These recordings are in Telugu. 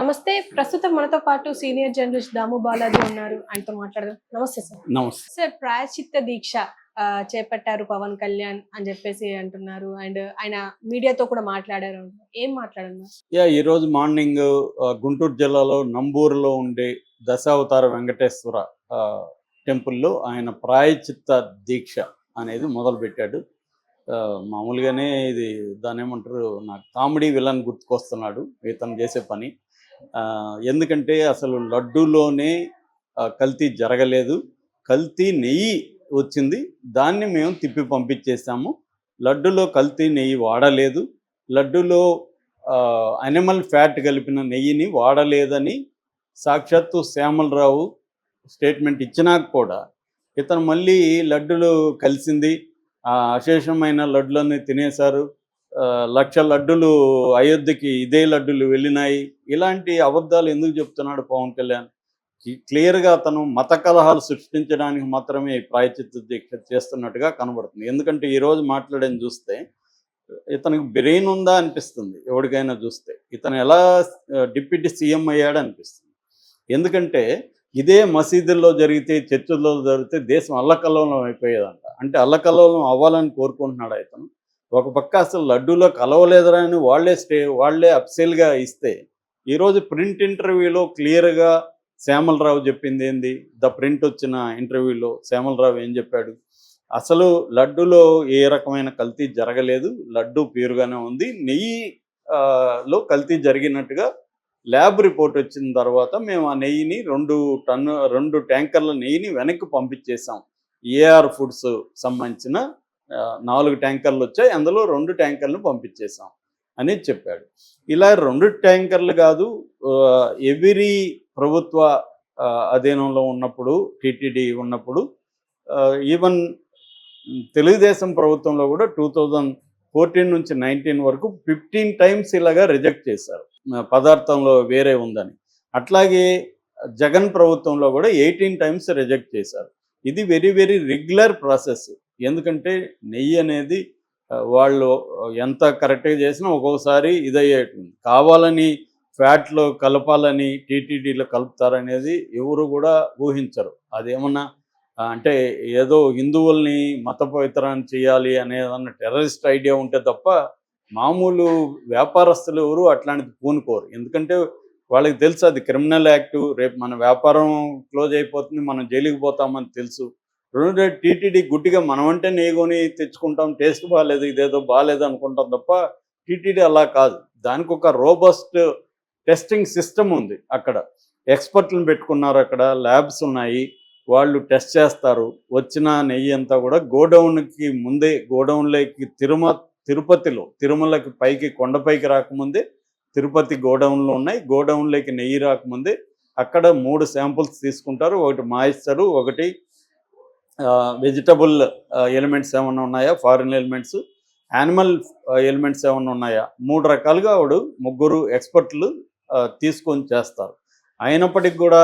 నమస్తే. ప్రస్తుతం మనతో పాటు సీనియర్ జర్నలిస్ట్ దాము బాలాజీ ఉన్నారు. ఆయనతో మాట్లాడదాం. నమస్తే సార్. నమస్తే. సార్ ప్రాయశ్చిత్త దీక్ష చేపట్టారు పవన్ కళ్యాణ్ అని చెప్పేసి అంటున్నారు. అండ్ ఆయన మీడియాతో కూడా మాట్లాడారు. ఏం మాట్లాడన్నారు? ఈరోజు మార్నింగ్ గుంటూరు జిల్లాలో నంబూరులో ఉండే దశావతార వెంకటేశ్వర టెంపుల్లో ఆయన ప్రాయశ్చిత్త దీక్ష అనేది మొదలుపెట్టాడు. మామూలుగానే ఇది దాని ఏమంటారు, నాకు కామెడీ విలన్ గుర్తుకొస్తున్నాడు ఇతను చేసే పని. ఎందుకంటే అసలు లడ్డూలోనే కల్తీ జరగలేదు, కల్తీ నెయ్యి వచ్చింది, దాన్ని మేము తిప్పి పంపించేసాము. లడ్డులో కల్తీ నెయ్యి వాడలేదు, లడ్డులో అనిమల్ ఫ్యాట్ కలిపిన నెయ్యిని వాడలేదని సాక్షాత్తు శ్యామలరావు స్టేట్మెంట్ ఇచ్చినాక కూడా ఇతను మళ్ళీ లడ్డులు కలిసింది, అశేషమైన లడ్డులన్నీ తినేశారు, 1,00,000 లడ్డులు అయోధ్యకి ఇదే లడ్డులు వెళ్ళినాయి, ఇలాంటి అబద్ధాలు ఎందుకు చెప్తున్నాడు పవన్ కళ్యాణ్? క్లియర్గా అతను మత కలహాలు సృష్టించడానికి మాత్రమే ప్రాయశ్చిత్త దీక్ష చేస్తున్నట్టుగా కనబడుతుంది. ఎందుకంటే ఈరోజు మాట్లాడని చూస్తే ఇతనికి బ్రెయిన్ ఉందా అనిపిస్తుంది. ఎవరికైనా చూస్తే ఇతను ఎలా డిప్యూటీ సీఎం అయ్యాడు అనిపిస్తుంది. ఎందుకంటే ఇదే మసీదుల్లో జరిగితే, చర్చిల్లో జరిగితే దేశం అల్లకల్లోలం అయిపోయేదంట. అంటే అల్లకల్లోలం అవ్వాలని కోరుకుంటున్నాడు ఇతను. ఒక పక్క అసలు లడ్డూలో కలవలేదురా అని వాళ్ళే అప్సెల్గా ఇస్తే, ఈరోజు ప్రింట్ ఇంటర్వ్యూలో క్లియర్గా శ్యామలరావు చెప్పింది ఏంది? ద ప్రింట్ వచ్చిన ఇంటర్వ్యూలో శ్యామలరావు ఏం చెప్పాడు? అసలు లడ్డులో ఏ రకమైన కల్తీ జరగలేదు, లడ్డు ప్యూర్గానే ఉంది, నెయ్యిలో కల్తీ జరిగినట్టుగా ల్యాబ్ రిపోర్ట్ వచ్చిన తర్వాత మేము ఆ నెయ్యిని 2 ట్యాంకర్ల నెయ్యిని వెనక్కి పంపించేసాం. ఏఆర్ ఫుడ్స్ సంబంధించిన 4 ట్యాంకర్లు వచ్చాయి, అందులో 2 ట్యాంకర్లను పంపించేసాం అని చెప్పాడు. ఇలా 2 ట్యాంకర్లు కాదు, ఎవ్రీ ప్రభుత్వ అధీనంలో ఉన్నప్పుడు, టీటీడీ ఉన్నప్పుడు, ఈవెన్ తెలుగుదేశం ప్రభుత్వంలో కూడా 2014 నుంచి 19 వరకు 15 టైమ్స్ ఇలాగా రిజెక్ట్ చేశారు, పదార్థంలో వేరే ఉందని. అట్లాగే జగన్ ప్రభుత్వంలో కూడా 18 టైమ్స్ రిజెక్ట్ చేశారు. ఇది వెరీ వెరీ రెగ్యులర్ ప్రాసెస్. ఎందుకంటే నెయ్యి అనేది వాళ్ళు ఎంత కరెక్ట్గా చేసినా ఒక్కొక్కసారి ఇదయ్యేటుంది. కావాలని ఫ్యాట్లో కలపాలని టీటీడీలో కలుపుతారనేది ఎవరు కూడా ఊహించరు. అదేమన్నా అంటే ఏదో హిందువుల్ని మత పవిత్రాన్ని చేయాలి అనేదన్న టెర్రరిస్ట్ ఐడియా ఉంటే తప్ప మామూలు వ్యాపారస్తులు ఎవరు అట్లాంటిది పూనుకోరు. ఎందుకంటే వాళ్ళకి తెలుసు అది క్రిమినల్ యాక్టు, రేపు మన వ్యాపారం క్లోజ్ అయిపోతుంది, మనం జైలుకి పోతామని తెలుసు. టీటీడీ గుడ్డిగా మనమంటే నెయ్యి తెచ్చుకుంటాం, టేస్ట్ బాగాలేదు, ఇదేదో బాగాలేదు అనుకుంటాం తప్ప టీటీడీ అలా కాదు. దానికి ఒక రోబస్ట్ టెస్టింగ్ సిస్టమ్ ఉంది. అక్కడ ఎక్స్పర్ట్లను పెట్టుకున్నారు, అక్కడ ల్యాబ్స్ ఉన్నాయి, వాళ్ళు టెస్ట్ చేస్తారు. వచ్చిన నెయ్యి అంతా కూడా గోడౌన్కి ముందే, గోడౌన్లోకి తిరుమలకి పైకి కొండపైకి రాకముందే తిరుపతి గోడౌన్లు ఉన్నాయి. గోడౌన్లోకి నెయ్యి రాకముందే అక్కడ 3 శాంపుల్స్ తీసుకుంటారు. ఒకటి మాయిశ్చరు, ఒకటి వెజిటబుల్ ఎలిమెంట్స్ ఏమైనా ఉన్నాయా, ఫారిన్ ఎలిమెంట్స్, యానిమల్ ఎలిమెంట్స్ ఏమైనా ఉన్నాయా, 3 రకాలుగా ఆవిడ 3 ఎక్స్పర్ట్లు తీసుకొని చేస్తారు. అయినప్పటికి కూడా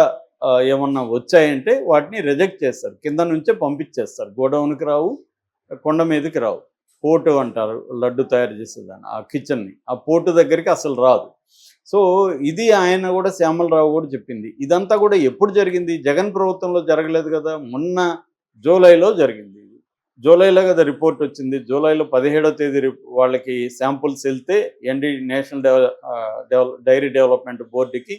ఏమన్నా వచ్చాయంటే వాటిని రిజెక్ట్ చేస్తారు, కింద నుంచే పంపించేస్తారు. గోడౌన్కి రావు, కొండ మీదకి రావు. పోర్టు అంటారు లడ్డు తయారు చేసేదాన్ని, ఆ కిచెన్ని, ఆ పోర్టు దగ్గరికి అసలు రాదు. సో ఇది ఆయన కూడా, శ్యామలరావు కూడా చెప్పింది. ఇదంతా కూడా ఎప్పుడు జరిగింది? జగన్ ప్రభుత్వంలో జరగలేదు కదా, మొన్న జూలైలో జరిగింది. జూలైలో కదా రిపోర్ట్ వచ్చింది. జూలైలో 17వ తేదీ వాళ్ళకి శాంపుల్స్ వెళ్తే నేషనల్ డైరీ డెవలప్మెంట్ బోర్డుకి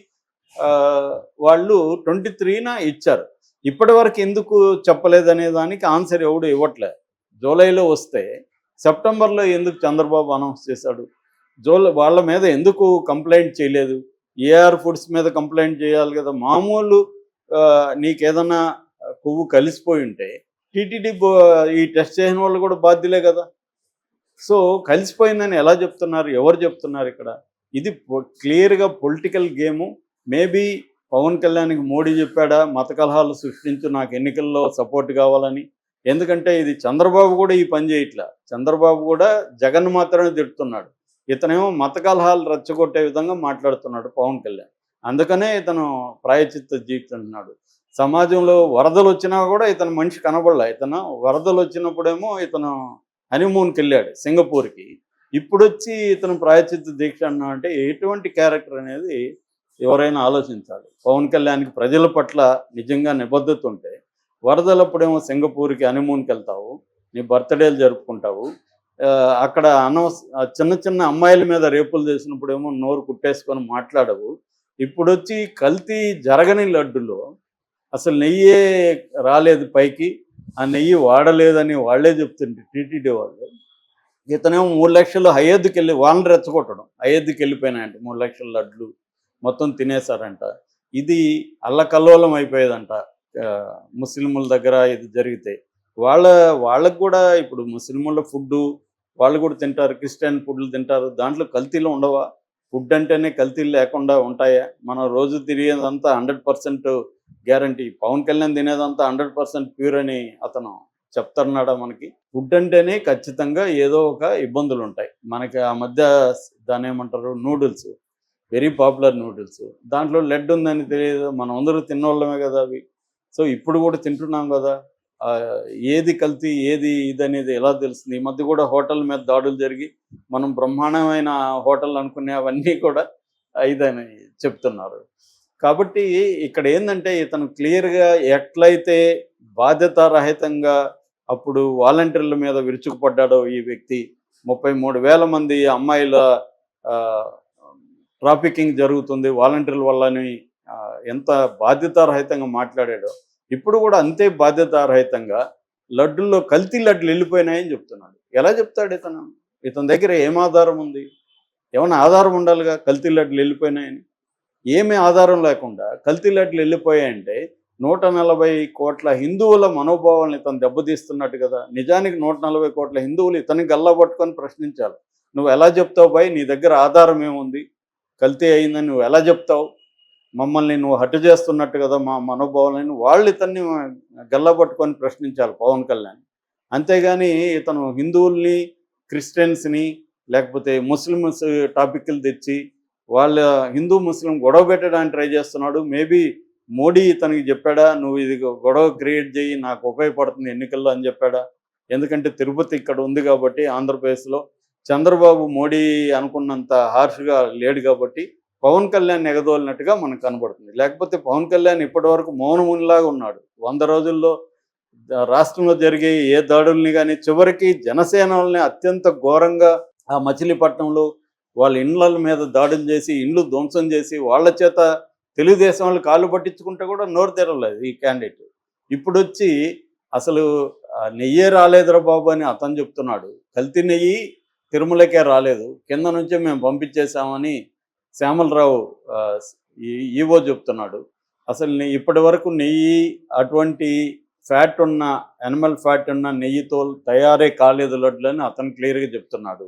వాళ్ళు 23న ఇచ్చారు. ఇప్పటి వరకు ఎందుకు చెప్పలేదనే దానికి ఆన్సర్ ఎవడు ఇవ్వట్లేదు. జూలైలో వస్తే సెప్టెంబర్లో ఎందుకు చంద్రబాబు అనౌన్స్ చేశాడు? వాళ్ళ మీద ఎందుకు కంప్లైంట్ చేయలేదు? ఏఆర్ ఫుడ్స్ మీద కంప్లైంట్ చేయాలి కదా. మామూలు నీకేదన్నా కొవ్వు కలిసిపోయి ఉంటే టీటీడీ ఈ టెస్ట్ చేసిన వాళ్ళు కూడా బాధ్యులే కదా. సో కలిసిపోయిందని ఎలా చెప్తున్నారు? ఎవరు చెప్తున్నారు ఇక్కడ? ఇది క్లియర్గా పొలిటికల్ గేము. మేబీ పవన్ కళ్యాణ్కి మోడీ చెప్పాడా మత కలహాలు సృష్టించు, నాకు ఎన్నికల్లో సపోర్ట్ కావాలని? ఎందుకంటే ఇది చంద్రబాబు కూడా ఈ పని చేయట్లా. చంద్రబాబు కూడా జగన్ మాత్రమే తిడుతున్నాడు, ఇతనేమో మత కలహాలు రెచ్చగొట్టే విధంగా మాట్లాడుతున్నాడు పవన్ కళ్యాణ్. అందుకనే ఇతను ప్రాయశ్చిత్త దీక్ష అంటున్నాడు. సమాజంలో వరదలు వచ్చినా కూడా ఇతను మనిషి కనబడలే. ఇతను వరదలు వచ్చినప్పుడేమో ఇతను హనీమూన్కి వెళ్ళాడు సింగపూర్కి, ఇప్పుడు వచ్చి ఇతను ప్రాయశ్చిత్త దీక్ష అన్నా అంటే ఎటువంటి క్యారెక్టర్ అనేది ఎవరైనా ఆలోచించాలి. పవన్ కళ్యాణ్కి ప్రజల పట్ల నిజంగా నిబద్ధత ఉంటే వరదలప్పుడేమో సింగపూర్కి హనీమూన్కి వెళ్తావు, నీ బర్త్డేలు జరుపుకుంటావు, అక్కడ చిన్న చిన్న అమ్మాయిల మీద రేపులు చేసినప్పుడేమో నోరు కుట్టేసుకొని మాట్లాడవు. ఇప్పుడొచ్చి కల్తీ జరగని లడ్డులో అసలు నెయ్యే రాలేదు పైకి, ఆ నెయ్యి వాడలేదని వాళ్ళే చెప్తుంటే టీటీడీ వాళ్ళు, ఇతనేమో 3 లక్షలు అయోధ్యకి వెళ్ళి వాళ్ళని రెచ్చగొట్టడం, అయోధ్యకి వెళ్ళిపోయినాయంట 3 లక్షల లడ్లు మొత్తం తినేశారంట. ఇది అల్లకల్లోలం అయిపోయేదంట ముస్లింల దగ్గర ఇది జరిగితే. వాళ్ళకు కూడా ఇప్పుడు ముస్లింల ఫుడ్డు వాళ్ళు కూడా తింటారు, క్రిస్టియన్ ఫుడ్లు తింటారు, దాంట్లో కల్తీలు ఉండవా? ఫుడ్ అంటేనే కల్తీలు లేకుండా ఉంటాయా? మనం రోజు తిరిగేదంతా 100% గ్యారంటీ. పవన్ కళ్యాణ్ తినేదంతా 100% ప్యూర్ అని అతను చెప్తున్నాడా మనకి? ఫుడ్ అంటేనే ఖచ్చితంగా ఏదో ఒక ఇబ్బందులు ఉంటాయి. మనకి ఆ మధ్య దాన్ని ఏమంటారు, నూడిల్స్, వెరీ పాపులర్ నూడిల్స్, దాంట్లో లెడ్ ఉందని తెలియదు, మనం అందరూ తిన్నోళ్ళమే కదా అవి. సో ఇప్పుడు కూడా తింటున్నాం కదా, ఏది కల్తీ ఏది ఇదనేది ఎలా తెలుస్తుంది? ఈ మధ్య కూడా హోటల్ మీద దాడులు జరిగి మనం బ్రహ్మాండమైన హోటల్ అనుకునే అవన్నీ కూడా ఇదని చెప్తున్నారు. కాబట్టి ఇక్కడ ఏంటంటే ఇతను క్లియర్గా ఎట్లయితే బాధ్యతారహితంగా అప్పుడు వాలంటీర్ల మీద విరుచుకుపడ్డాడో ఈ వ్యక్తి, 33,000 మంది అమ్మాయిల ట్రాఫికింగ్ జరుగుతుంది వాలంటీర్ల వల్లని ఎంత బాధ్యతారహితంగా మాట్లాడాడో, ఇప్పుడు కూడా అంతే బాధ్యతారహితంగా లడ్డుల్లో కల్తీ లడ్డులు వెళ్ళిపోయినాయని చెప్తున్నాడు. ఎలా చెప్తాడు ఇతను? ఇతని దగ్గర ఏం ఆధారం ఉంది? ఏమైనా ఆధారం ఉండాలిగా కల్తీ లడ్డులు వెళ్ళిపోయినాయని. ఏమీ ఆధారం లేకుండా కల్తీ లడ్డులు వెళ్ళిపోయాయంటే 140 కోట్ల హిందువుల మనోభావాలను ఇతను దెబ్బతీస్తున్నట్టు కదా. నిజానికి 140 కోట్ల హిందువులు ఇతన్ని గల్లా పట్టుకొని ప్రశ్నించాలి. నువ్వు ఎలా చెప్తావు భయ్, నీ దగ్గర ఆధారం ఏముంది? కల్తీ అయిందని నువ్వు ఎలా చెప్తావు? మమ్మల్ని నువ్వు హత్య చేస్తున్నట్టు కదా మా మనోభావాలని వాళ్ళు ఇతన్ని గల్లా పట్టుకొని ప్రశ్నించాలి పవన్ కళ్యాణ్. అంతేగాని ఇతను హిందువుల్ని, క్రిస్టియన్స్ని, లేకపోతే ముస్లిమ్స్ టాపిక్లు తెచ్చి వాళ్ళ హిందూ ముస్లిం గొడవ పెట్టడానికి ట్రై చేస్తున్నాడు. మేబీ మోడీ ఇతనికి చెప్పాడా, నువ్వు ఇది గొడవ క్రియేట్ చేయి, నాకు ఉపయోగపడుతుంది ఎన్నికల్లో అని చెప్పాడా? ఎందుకంటే తిరుపతి ఇక్కడ ఉంది కాబట్టి ఆంధ్రప్రదేశ్లో చంద్రబాబు మోడీ అనుకున్నంత హార్ష్గా లేడు కాబట్టి పవన్ కళ్యాణ్ ఎగదోలినట్టుగా మనకు కనబడుతుంది. లేకపోతే పవన్ కళ్యాణ్ ఇప్పటివరకు మౌనమునిలాగా ఉన్నాడు. 100 రోజుల్లో రాష్ట్రంలో జరిగే ఏ దాడుల్ని కానీ, చివరికి జనసేన వాళ్ళని అత్యంత ఘోరంగా ఆ మచిలీపట్నంలో వాళ్ళ ఇండ్ల మీద దాడులు చేసి ఇండ్లు ధ్వంసం చేసి వాళ్ళ చేత తెలుగుదేశం వాళ్ళు కాళ్ళు పట్టించుకుంటే కూడా నోరు తెరవలేదు ఈ క్యాండిడేట్. ఇప్పుడు వచ్చి అసలు నెయ్యే రాలేదురా బాబు అని అతను చెప్తున్నాడు. కల్తీ నెయ్యి తిరుమలకే రాలేదు, కింద నుంచే మేము పంపించేశామని శ్యామలరావు ఈవో చెప్తున్నాడు. అసలు ఇప్పటి వరకు నెయ్యి అటువంటి ఫ్యాట్ ఉన్న యానిమల్ ఫ్యాట్ ఉన్న నెయ్యితో తయారే కాలేదు లడ్లు అని అతను క్లియర్గా చెప్తున్నాడు.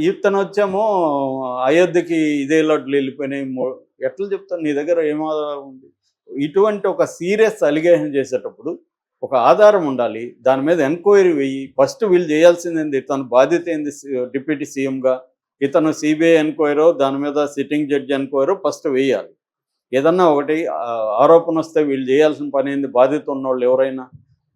ఇతను వచ్చేమో అయోధ్యకి ఇదే లడ్లు వెళ్ళిపోయినాయి. ఎట్లా చెప్తాను? నీ దగ్గర ఏం ఆధారం ఉంది? ఇటువంటి ఒక సీరియస్ అలిగేషన్ చేసేటప్పుడు ఒక ఆధారం ఉండాలి, దాని మీద ఎంక్వైరీ వెయ్యి. ఫస్ట్ వీళ్ళు చేయాల్సింది ఏంది? తన బాధ్యత ఏంది? డిప్యూటీ సీఎంగా ఇతను సిబిఐ ఎంక్వైరో, దాని మీద సిట్టింగ్ జడ్జి ఎంక్వైరో ఫస్ట్ వేయాలి. ఏదన్నా ఒకటి ఆరోపణ వస్తే వీళ్ళు చేయాల్సిన పని ఏంది? బాధ్యత ఉన్నవాళ్ళు ఎవరైనా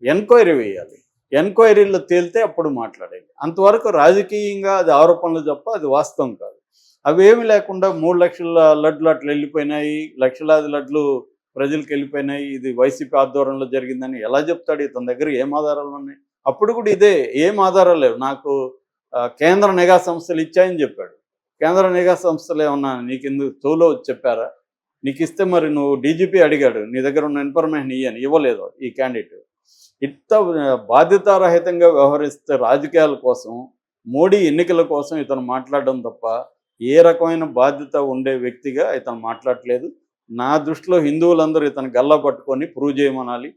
ఎంక్వైరీ వేయాలి. ఎంక్వైరీలో తేలితే అప్పుడు మాట్లాడేది. అంతవరకు రాజకీయంగా అది ఆరోపణలు తప్ప అది వాస్తవం కాదు. అవేమి లేకుండా 3 లక్షల లడ్లు అట్లా వెళ్ళిపోయినాయి, లక్షలాది లడ్లు ప్రజలకు వెళ్ళిపోయినాయి, ఇది వైసీపీ ఆధ్వర్యంలో జరిగిందని ఎలా చెప్తాడు? ఇతని దగ్గర ఏం ఆధారాలు ఉన్నాయి? అప్పుడు కూడా ఇదే, ఏం ఆధారాలు లేవు, నాకు కేంద్ర నిఘా సంస్థలు ఇచ్చాయని చెప్పాడు. కేంద్ర నిఘా సంస్థలు ఏమన్నా నీకెందుకు తోలో చెప్పారా? నీకు ఇస్తే మరి నువ్వు డీజీపీ అడిగాడు, నీ దగ్గర ఉన్న ఇన్ఫర్మేషన్ ఇయ్యని, ఇవ్వలేదు ఈ క్యాండిడేట్. ఇంత బాధ్యతారహితంగా వ్యవహరిస్తే రాజకీయాల కోసం, మోడీ ఎన్నికల కోసం ఇతను మాట్లాడడం తప్ప ఏ రకమైన బాధ్యత ఉండే వ్యక్తిగా ఇతను మాట్లాడలేదు. నా దృష్టిలో హిందువులందరూ ఇతను గల్లా పట్టుకొని ప్రూవ్ చేయమనాలి.